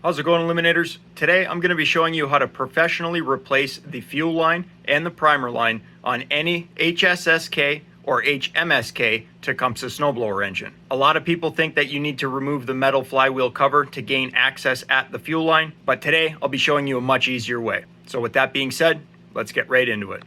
How's it going, Eliminators? Today I'm going to be showing you how to professionally replace the fuel line and the primer line on any HSSK or HMSK Tecumseh snowblower engine. A lot of people think that you need to remove the metal flywheel cover to gain access at the fuel line, but today I'll be showing you a much easier way. So with that being said, let's get right into it.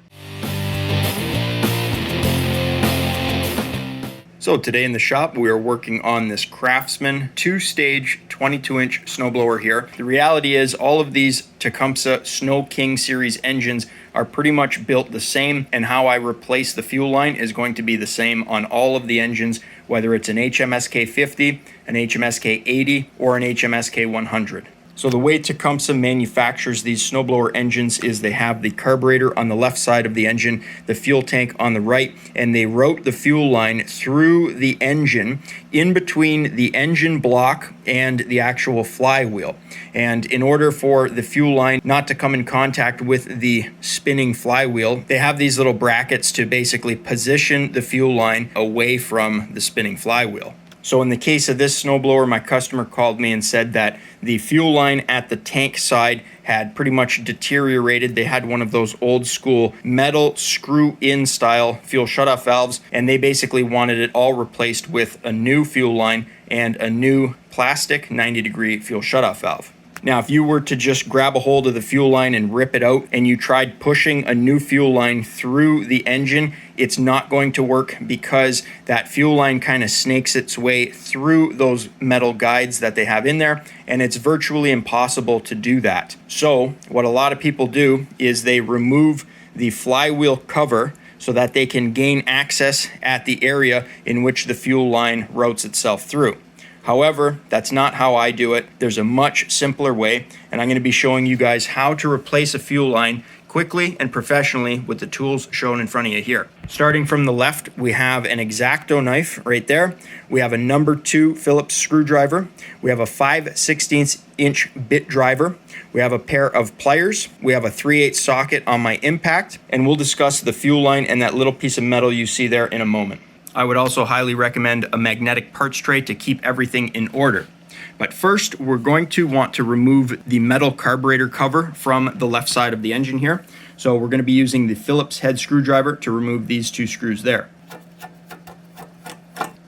So today in the shop, we are working on this Craftsman 2-stage 22-inch snowblower here. The reality is all of these Tecumseh Snow King series engines are pretty much built the same, and how I replace the fuel line is going to be the same on all of the engines, whether it's an HMSK50, an HMSK80, or an HMSK100. So the way Tecumseh manufactures these snowblower engines is they have the carburetor on the left side of the engine, the fuel tank on the right, and they route the fuel line through the engine in between the engine block and the actual flywheel. And in order for the fuel line not to come in contact with the spinning flywheel, they have these little brackets to basically position the fuel line away from the spinning flywheel. So in the case of this snowblower, my customer called me and said that the fuel line at the tank side had pretty much deteriorated. They had one of those old school metal screw-in style fuel shutoff valves, and they basically wanted it all replaced with a new fuel line and a new plastic 90-degree fuel shutoff valve. Now, if you were to just grab a hold of the fuel line and rip it out and you tried pushing a new fuel line through the engine, it's not going to work because that fuel line kind of snakes its way through those metal guides that they have in there, and it's virtually impossible to do that. So what a lot of people do is they remove the flywheel cover so that they can gain access at the area in which the fuel line routes itself through. However, that's not how I do it. There's a much simpler way, and I'm going to be showing you guys how to replace a fuel line quickly and professionally with the tools shown in front of you here. Starting from the left, we have an X-Acto knife right there. We have a number 2 Phillips screwdriver. We have a 5/16 inch bit driver. We have a pair of pliers. We have a 3/8 socket on my impact, and we'll discuss the fuel line and that little piece of metal you see there in a moment. I would also highly recommend a magnetic parts tray to keep everything in order. But first, we're going to want to remove the metal carburetor cover from the left side of the engine here. So we're going to be using the Phillips head screwdriver to remove these 2 screws there.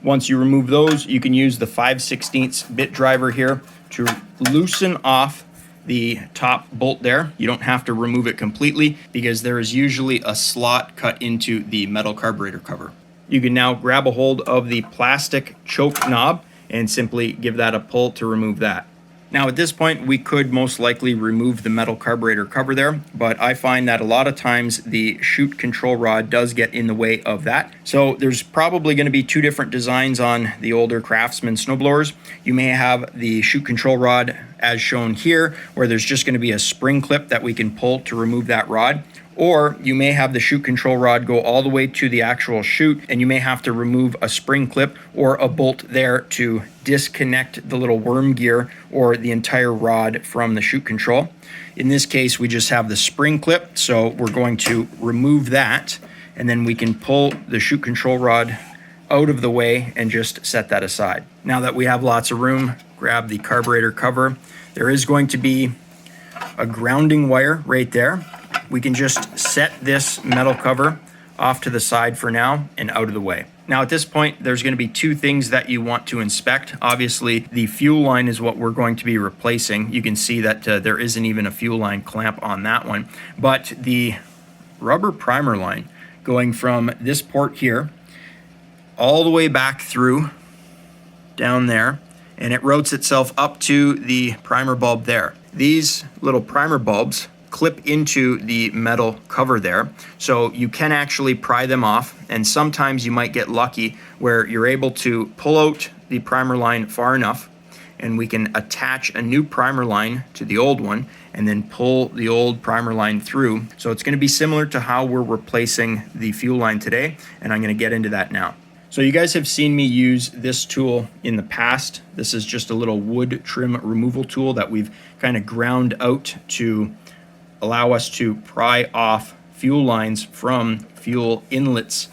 Once you remove those, you can use the 5/16 bit driver here to loosen off the top bolt there. You don't have to remove it completely because there is usually a slot cut into the metal carburetor cover. You can now grab a hold of the plastic choke knob and simply give that a pull to remove that. Now at this point, we could most likely remove the metal carburetor cover there, but I find that a lot of times the chute control rod does get in the way of that. So there's probably going to be 2 different designs on the older Craftsman snowblowers. You may have the chute control rod as shown here, where there's just going to be a spring clip that we can pull to remove that rod. Or you may have the chute control rod go all the way to the actual chute, and you may have to remove a spring clip or a bolt there to disconnect the little worm gear or the entire rod from the chute control. In this case, we just have the spring clip, so we're going to remove that, and then we can pull the chute control rod out of the way and just set that aside. Now that we have lots of room, grab the carburetor cover. There is going to be a grounding wire right there. We can just set this metal cover off to the side for now and out of the way. Now at this point, there's going to be 2 things that you want to inspect. Obviously, the fuel line is what we're going to be replacing. You can see that there isn't even a fuel line clamp on that one. But the rubber primer line going from this port here all the way back through down there, and it rotates itself up to the primer bulb there. These little primer bulbs clip into the metal cover there, so you can actually pry them off, and sometimes you might get lucky where you're able to pull out the primer line far enough and we can attach a new primer line to the old one and then pull the old primer line through. So it's going to be similar to how we're replacing the fuel line today, and I'm going to get into that now. So you guys have seen me use this tool in the past. This is just a little wood trim removal tool that we've kind of ground out to allow us to pry off fuel lines from fuel inlets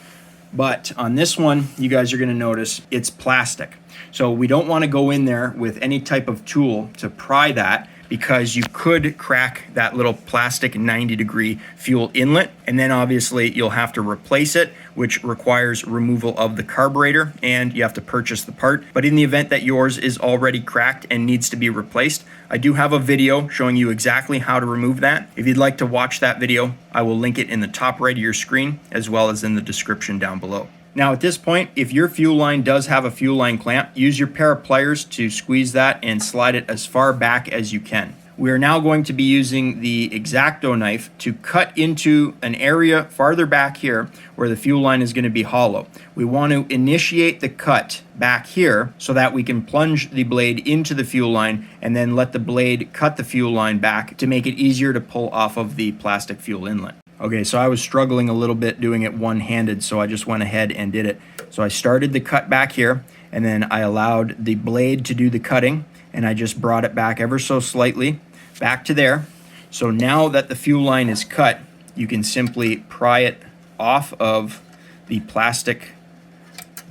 But on this one, you guys are going to notice it's plastic. So we don't want to go in there with any type of tool to pry that, because you could crack that little plastic 90-degree fuel inlet, and then obviously you'll have to replace it, which requires removal of the carburetor, and you have to purchase the part. But in the event that yours is already cracked and needs to be replaced, I do have a video showing you exactly how to remove that. If you'd like to watch that video, I will link it in the top right of your screen, as well as in the description down below. Now at this point, if your fuel line does have a fuel line clamp, use your pair of pliers to squeeze that and slide it as far back as you can. We are now going to be using the X-Acto knife to cut into an area farther back here where the fuel line is going to be hollow. We want to initiate the cut back here so that we can plunge the blade into the fuel line and then let the blade cut the fuel line back to make it easier to pull off of the plastic fuel inlet. Okay, so I was struggling a little bit doing it one-handed, so I just went ahead and did it. So I started the cut back here, and then I allowed the blade to do the cutting, and I just brought it back ever so slightly, back to there. So now that the fuel line is cut, you can simply pry it off of the plastic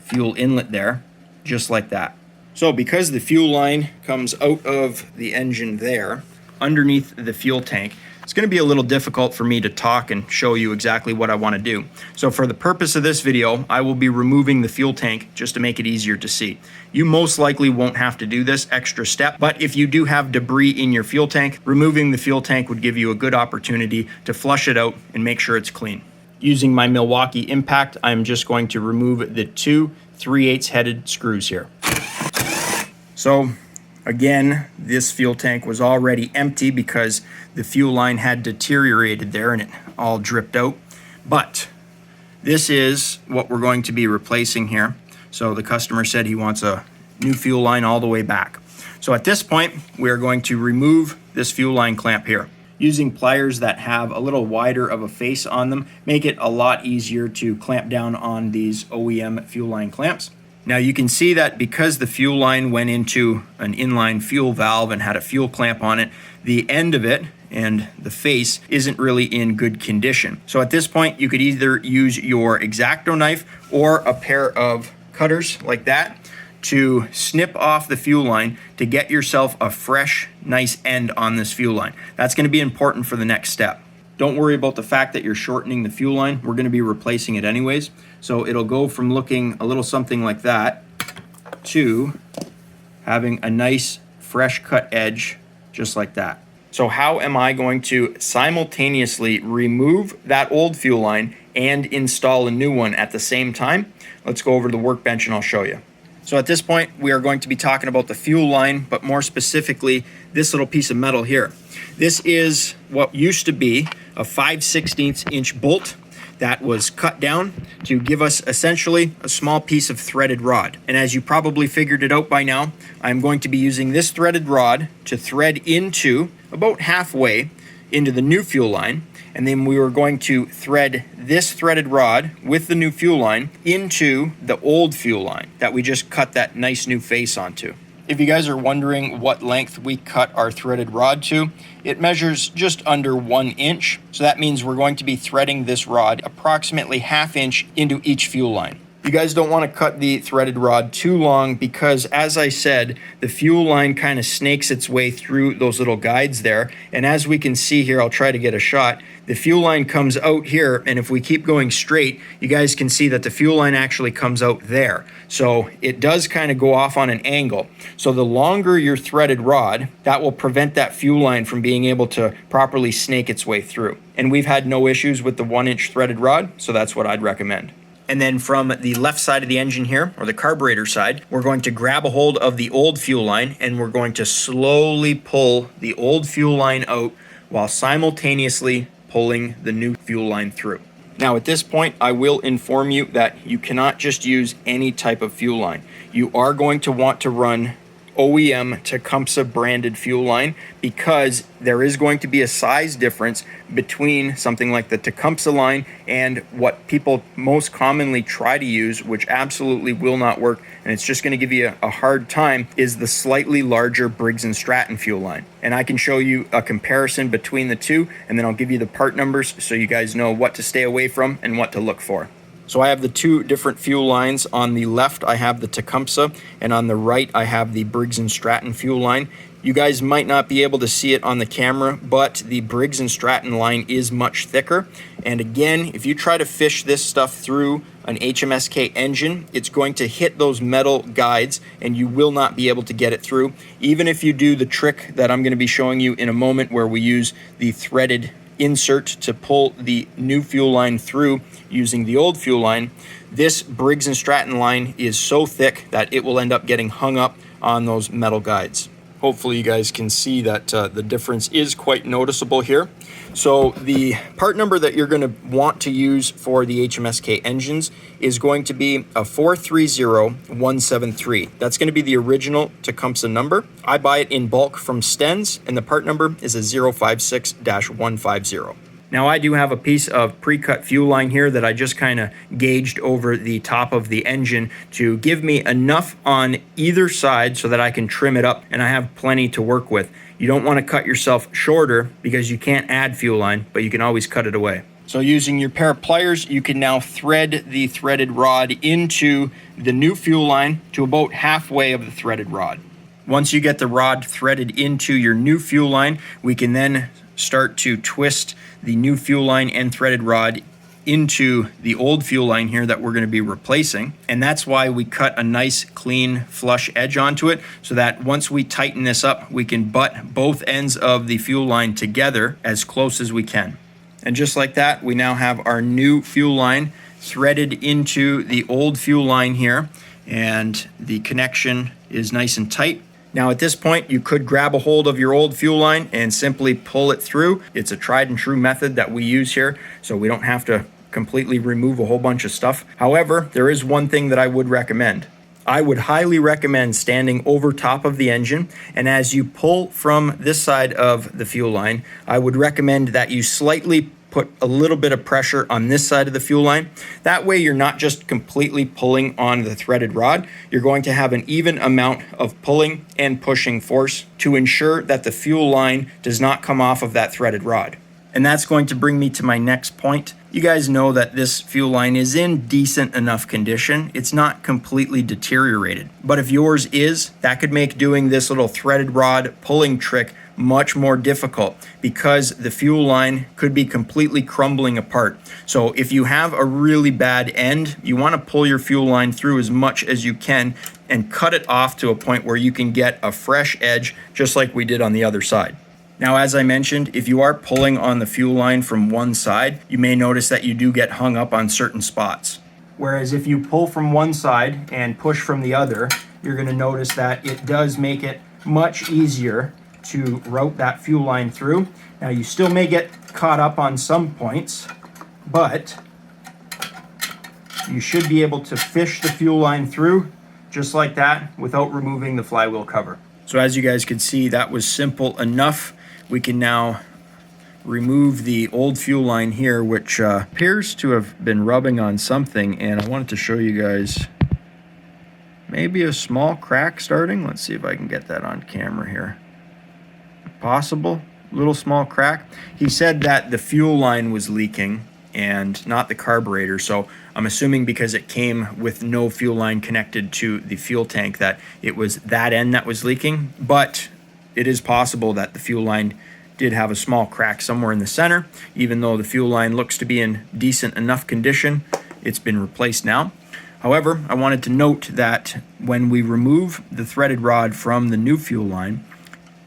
fuel inlet there, just like that. So because the fuel line comes out of the engine there, underneath the fuel tank, it's going to be a little difficult for me to talk and show you exactly what I want to do. So for the purpose of this video, I will be removing the fuel tank just to make it easier to see. You most likely won't have to do this extra step, but if you do have debris in your fuel tank, removing the fuel tank would give you a good opportunity to flush it out and make sure it's clean. Using my Milwaukee Impact, I'm just going to remove the two 3/8 headed screws here. So again, this fuel tank was already empty because the fuel line had deteriorated there and it all dripped out. But this is what we're going to be replacing here. So the customer said he wants a new fuel line all the way back. So at this point, we're going to remove this fuel line clamp here. Using pliers that have a little wider of a face on them, make it a lot easier to clamp down on these OEM fuel line clamps. Now you can see that because the fuel line went into an inline fuel valve and had a fuel clamp on it, the end of it and the face isn't really in good condition. So at this point, you could either use your X-Acto knife or a pair of cutters like that to snip off the fuel line to get yourself a fresh, nice end on this fuel line. That's going to be important for the next step. Don't worry about the fact that you're shortening the fuel line. We're going to be replacing it anyways. So it'll go from looking a little something like that to having a nice fresh cut edge just like that. So how am I going to simultaneously remove that old fuel line and install a new one at the same time? Let's go over to the workbench and I'll show you. So at this point, we are going to be talking about the fuel line, but more specifically, this little piece of metal here. This is what used to be a 5/16 inch bolt that was cut down to give us essentially a small piece of threaded rod. And as you probably figured it out by now, I'm going to be using this threaded rod to thread into about halfway into the new fuel line. And then we were going to thread this threaded rod with the new fuel line into the old fuel line that we just cut that nice new face onto. If you guys are wondering what length we cut our threaded rod to, it measures just under 1 inch. So that means we're going to be threading this rod approximately 1/2 inch into each fuel line. You guys don't want to cut the threaded rod too long because, as I said, the fuel line kind of snakes its way through those little guides there. And as we can see here, I'll try to get a shot. The fuel line comes out here, and if we keep going straight, you guys can see that the fuel line actually comes out there. So it does kind of go off on an angle. So the longer your threaded rod, that will prevent that fuel line from being able to properly snake its way through. And we've had no issues with the 1 inch threaded rod, so that's what I'd recommend. And then from the left side of the engine here, or the carburetor side, we're going to grab a hold of the old fuel line and we're going to slowly pull the old fuel line out while simultaneously pulling the new fuel line through. Now at this point, I will inform you that you cannot just use any type of fuel line. You are going to want to run OEM Tecumseh branded fuel line because there is going to be a size difference between something like the Tecumseh line and what people most commonly try to use, which absolutely will not work, and it's just going to give you a hard time, is the slightly larger Briggs & Stratton fuel line. And I can show you a comparison between the two, and then I'll give you the part numbers so you guys know what to stay away from and what to look for. So I have the two different fuel lines. On the left, I have the Tecumseh, and on the right, I have the Briggs & Stratton fuel line. You guys might not be able to see it on the camera, but the Briggs & Stratton line is much thicker. And again, if you try to fish this stuff through an HMSK engine, it's going to hit those metal guides and you will not be able to get it through. Even if you do the trick that I'm going to be showing you in a moment, where we use the threaded insert to pull the new fuel line through using the old fuel line, this Briggs & Stratton line is so thick that it will end up getting hung up on those metal guides. Hopefully you guys can see that the difference is quite noticeable here. So the part number that you're going to want to use for the HMSK engines is going to be a 430173. That's going to be the original Tecumseh number. I buy it in bulk from Stens, and the part number is a 056-150. Now I do have a piece of pre-cut fuel line here that I just kind of gauged over the top of the engine to give me enough on either side so that I can trim it up and I have plenty to work with. You don't want to cut yourself shorter because you can't add fuel line, but you can always cut it away. So using your pair of pliers, you can now thread the threaded rod into the new fuel line to about halfway of the threaded rod. Once you get the rod threaded into your new fuel line, we can then start to twist the new fuel line and threaded rod into the old fuel line here that we're going to be replacing. And that's why we cut a nice clean flush edge onto it, so that once we tighten this up, we can butt both ends of the fuel line together as close as we can. And just like that, we now have our new fuel line threaded into the old fuel line here, and the connection is nice and tight. Now at this point, you could grab a hold of your old fuel line and simply pull it through. It's a tried and true method that we use here, so we don't have to completely remove a whole bunch of stuff. However, there is one thing that I would recommend. I would highly recommend standing over top of the engine, and as you pull from this side of the fuel line, I would recommend that you slightly put a little bit of pressure on this side of the fuel line. That way you're not just completely pulling on the threaded rod, you're going to have an even amount of pulling and pushing force to ensure that the fuel line does not come off of that threaded rod. And that's going to bring me to my next point. You guys know that this fuel line is in decent enough condition. It's not completely deteriorated. But if yours is, that could make doing this little threaded rod pulling trick much more difficult, because the fuel line could be completely crumbling apart. So if you have a really bad end, you want to pull your fuel line through as much as you can and cut it off to a point where you can get a fresh edge, just like we did on the other side. Now, as I mentioned, if you are pulling on the fuel line from one side, you may notice that you do get hung up on certain spots. Whereas if you pull from one side and push from the other, you're going to notice that it does make it much easier to route that fuel line through. Now, you still may get caught up on some points, but you should be able to fish the fuel line through just like that without removing the flywheel cover. So as you guys can see, that was simple enough. We can now remove the old fuel line here, which appears to have been rubbing on something, and I wanted to show you guys maybe a small crack starting. Let's see if I can get that on camera here. Possible little small crack. He said that the fuel line was leaking and not the carburetor, so I'm assuming because it came with no fuel line connected to the fuel tank that it was that end that was leaking. But it is possible that the fuel line did have a small crack somewhere in the center. Even though the fuel line looks to be in decent enough condition, it's been replaced now. However, I wanted to note that when we remove the threaded rod from the new fuel line,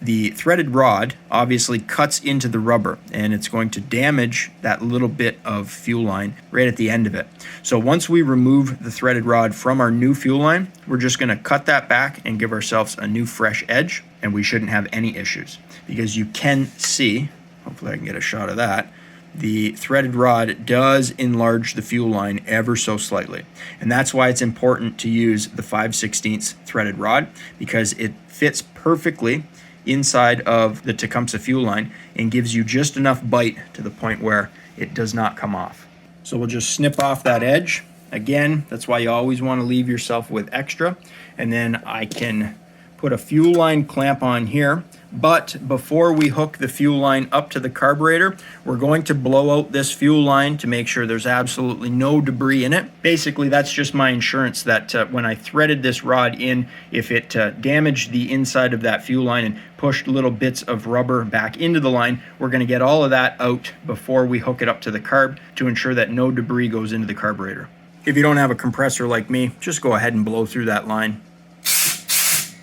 the threaded rod obviously cuts into the rubber, and it's going to damage that little bit of fuel line right at the end of it. So once we remove the threaded rod from our new fuel line, we're just going to cut that back and give ourselves a new fresh edge, and we shouldn't have any issues. Because you can see, hopefully I can get a shot of that, the threaded rod does enlarge the fuel line ever so slightly. And that's why it's important to use the 5/16 threaded rod, because it fits perfectly inside of the Tecumseh fuel line and gives you just enough bite to the point where it does not come off. So we'll just snip off that edge. Again, that's why you always want to leave yourself with extra. And then I can put a fuel line clamp on here. But before we hook the fuel line up to the carburetor, we're going to blow out this fuel line to make sure there's absolutely no debris in it. Basically, that's just my insurance that when I threaded this rod in, if it damaged the inside of that fuel line and pushed little bits of rubber back into the line, we're going to get all of that out before we hook it up to the carb to ensure that no debris goes into the carburetor. If you don't have a compressor like me, just go ahead and blow through that line.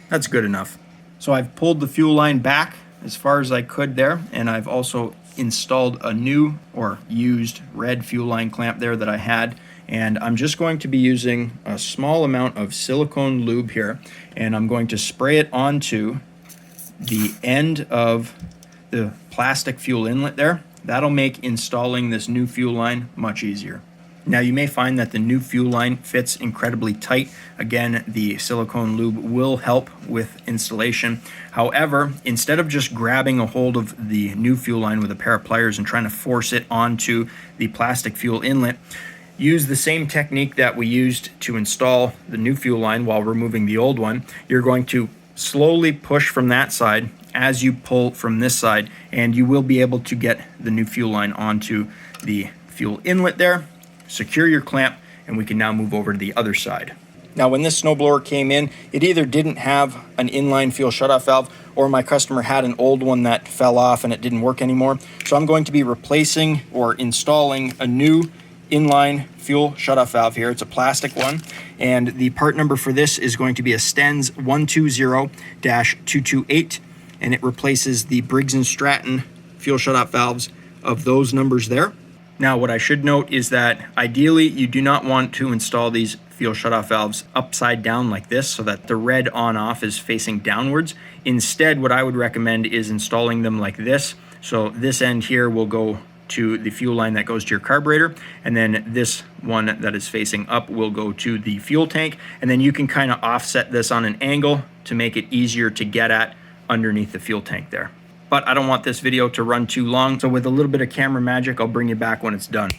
That's good enough. So I've pulled the fuel line back as far as I could there, and I've also installed a new or used red fuel line clamp there that I had, and I'm just going to be using a small amount of silicone lube here, and I'm going to spray it onto the end of the plastic fuel inlet there. That'll make installing this new fuel line much easier. Now you may find that the new fuel line fits incredibly tight. Again, the silicone lube will help with installation. However, instead of just grabbing a hold of the new fuel line with a pair of pliers and trying to force it onto the plastic fuel inlet, use the same technique that we used to install the new fuel line while removing the old one. You're going to slowly push from that side as you pull from this side, and you will be able to get the new fuel line onto the fuel inlet there. Secure your clamp, and we can now move over to the other side. Now, when this snowblower came in, it either didn't have an inline fuel shutoff valve, or my customer had an old one that fell off and it didn't work anymore. So I'm going to be replacing or installing a new inline fuel shutoff valve here. It's a plastic one, and the part number for this is going to be a Stens 120-228, and it replaces the Briggs & Stratton fuel shutoff valves of those numbers there. Now, what I should note is that ideally you do not want to install these fuel shutoff valves upside down like this so that the red on-off is facing downwards. Instead, what I would recommend is installing them like this. So this end here will go to the fuel line that goes to your carburetor, and then this one that is facing up will go to the fuel tank, and then you can kind of offset this on an angle to make it easier to get at underneath the fuel tank there. But I don't want this video to run too long, so with a little bit of camera magic, I'll bring you back when it's done.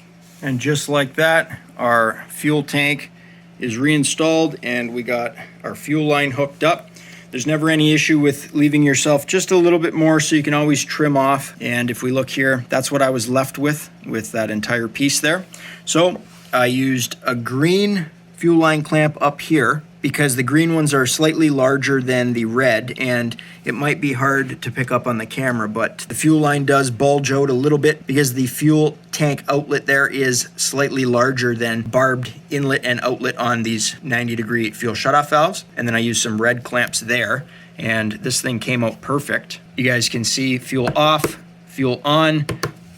And just like that, our fuel tank is reinstalled, and we got our fuel line hooked up. There's never any issue with leaving yourself just a little bit more, so you can always trim off. And if we look here, that's what I was left with that entire piece there. So I used a green fuel line clamp up here, because the green ones are slightly larger than the red, and it might be hard to pick up on the camera, but the fuel line does bulge out a little bit because the fuel tank outlet there is slightly larger than barbed inlet and outlet on these 90-degree fuel shutoff valves. And then I used some red clamps there, and this thing came out perfect. You guys can see fuel off, fuel on,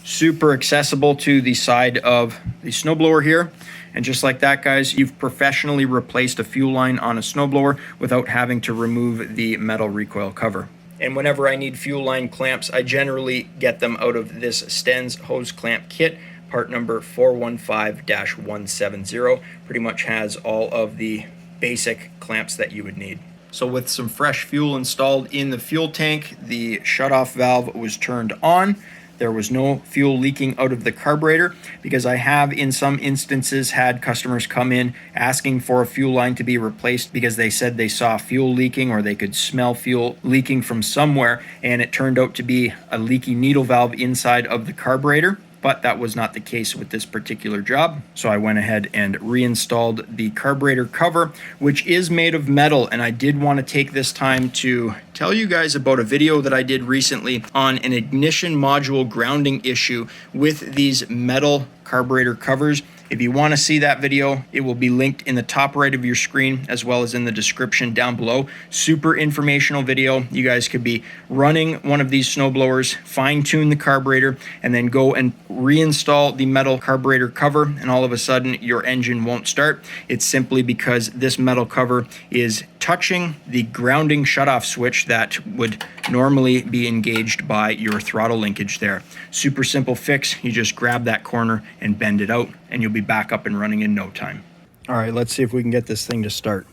super accessible to the side of the snowblower here. And just like that, guys, you've professionally replaced a fuel line on a snowblower without having to remove the metal recoil cover. And whenever I need fuel line clamps, I generally get them out of this Stens hose clamp kit. Part number 415-170 pretty much has all of the basic clamps that you would need. So with some fresh fuel installed in the fuel tank, the shutoff valve was turned on. There was no fuel leaking out of the carburetor, because I have in some instances had customers come in asking for a fuel line to be replaced because they said they saw fuel leaking or they could smell fuel leaking from somewhere, and it turned out to be a leaky needle valve inside of the carburetor. But that was not the case with this particular job. So I went ahead and reinstalled the carburetor cover, which is made of metal. And I did want to take this time to tell you guys about a video that I did recently on an ignition module grounding issue with these metal carburetor covers. If you want to see that video, it will be linked in the top right of your screen as well as in the description down below. Super informational video. You guys could be running one of these snowblowers, fine-tune the carburetor, and then go and reinstall the metal carburetor cover, and all of a sudden your engine won't start. It's simply because this metal cover is touching the grounding shutoff switch that would normally be engaged by your throttle linkage there. Super simple fix. You just grab that corner and bend it out, and you'll be back up and running in no time. All right, let's see if we can get this thing to start.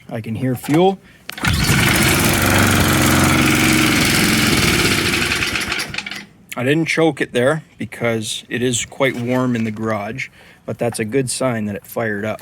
I can hear fuel. I didn't choke it there because it is quite warm in the garage, but that's a good sign that it fired up.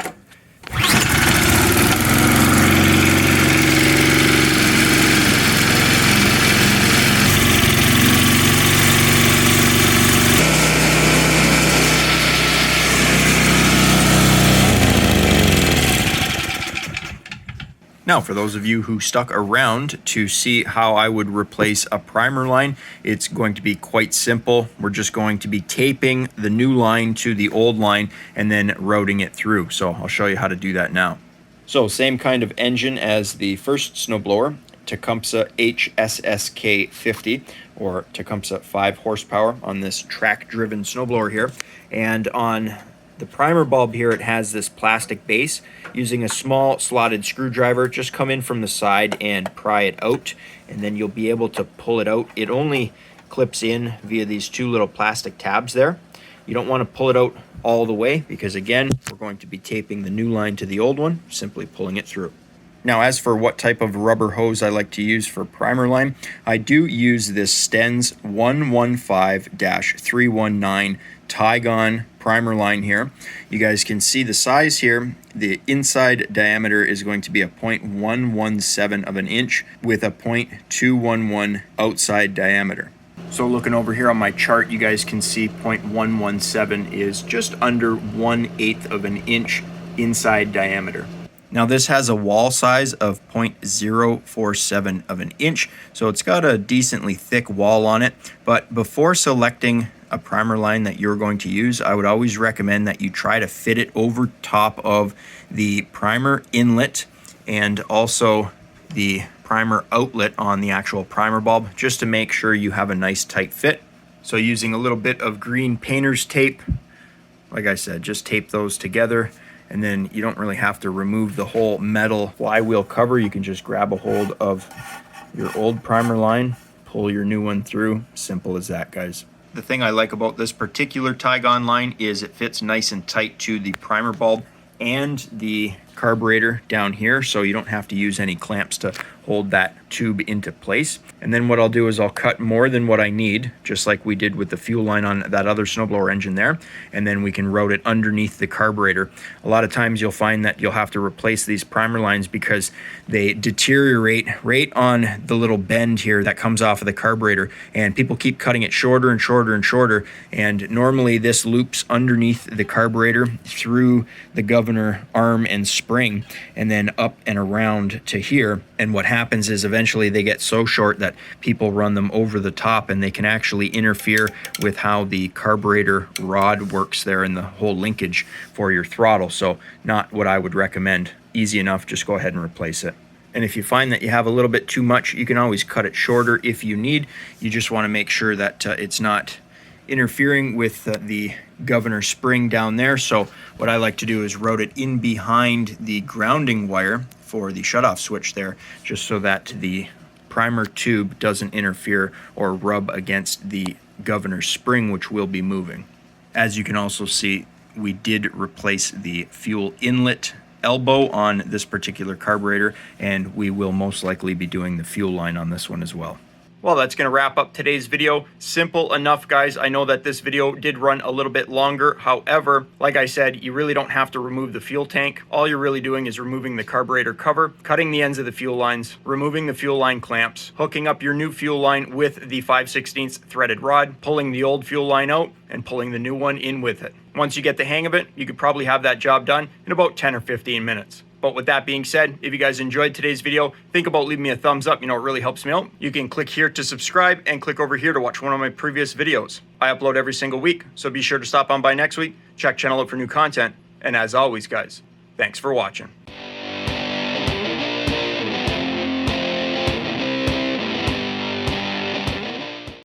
Now, for those of you who stuck around to see how I would replace a primer line, it's going to be quite simple. We're just going to be taping the new line to the old line and then routing it through. So I'll show you how to do that now. So same kind of engine as the first snowblower, Tecumseh HSSK50, or Tecumseh 5 horsepower on this track-driven snowblower here. And on the primer bulb here, it has this plastic base. Using a small slotted screwdriver, just come in from the side and pry it out, and then you'll be able to pull it out. It only clips in via these two little plastic tabs there. You don't want to pull it out all the way because, again, we're going to be taping the new line to the old one, simply pulling it through. Now, as for what type of rubber hose I like to use for primer line, I do use this Stens 115-319 Tygon primer line here. You guys can see the size here. The inside diameter is going to be a 0.117 of an inch with a 0.211 outside diameter. So looking over here on my chart, you guys can see 0.117 is just under 1/8 of an inch inside diameter. Now this has a wall size of 0.047 of an inch, so it's got a decently thick wall on it. But before selecting a primer line that you're going to use, I would always recommend that you try to fit it over top of the primer inlet and also the primer outlet on the actual primer bulb, just to make sure you have a nice tight fit. So using a little bit of green painter's tape, like I said, just tape those together, and then you don't really have to remove the whole metal flywheel cover. You can just grab a hold of your old primer line, pull your new one through. Simple as that, guys. The thing I like about this particular Tygon line is it fits nice and tight to the primer bulb and the carburetor down here, so you don't have to use any clamps to hold that tube into place. And then what I'll do is I'll cut more than what I need, just like we did with the fuel line on that other snowblower engine there, and then we can route it underneath the carburetor. A lot of times you'll find that you'll have to replace these primer lines because they deteriorate right on the little bend here that comes off of the carburetor, and people keep cutting it shorter and shorter and shorter, and normally this loops underneath the carburetor through the governor arm and spring and then up and around to here. And what happens is eventually they get so short that people run them over the top, and they can actually interfere with how the carburetor rod works there and the whole linkage for your throttle. So not what I would recommend. Easy enough, just go ahead and replace it. And if you find that you have a little bit too much, you can always cut it shorter if you need. You just want to make sure that it's not interfering with the governor spring down there. So what I like to do is route it in behind the grounding wire for the shutoff switch there, just so that the primer tube doesn't interfere or rub against the governor spring, which will be moving. As you can also see, we did replace the fuel inlet elbow on this particular carburetor, and we will most likely be doing the fuel line on this one as well. Well, that's going to wrap up today's video. Simple enough, guys. I know that this video did run a little bit longer. However, like I said, you really don't have to remove the fuel tank. All you're really doing is removing the carburetor cover, cutting the ends of the fuel lines, removing the fuel line clamps, hooking up your new fuel line with the 5/16 threaded rod, pulling the old fuel line out, and pulling the new one in with it. Once you get the hang of it, you could probably have that job done in about 10 or 15 minutes. But with that being said, if you guys enjoyed today's video, think about leaving me a thumbs up. You know, it really helps me out. You can click here to subscribe and click over here to watch one of my previous videos. I upload every single week, so be sure to stop on by next week, check channel out for new content. And as always, guys, thanks for watching.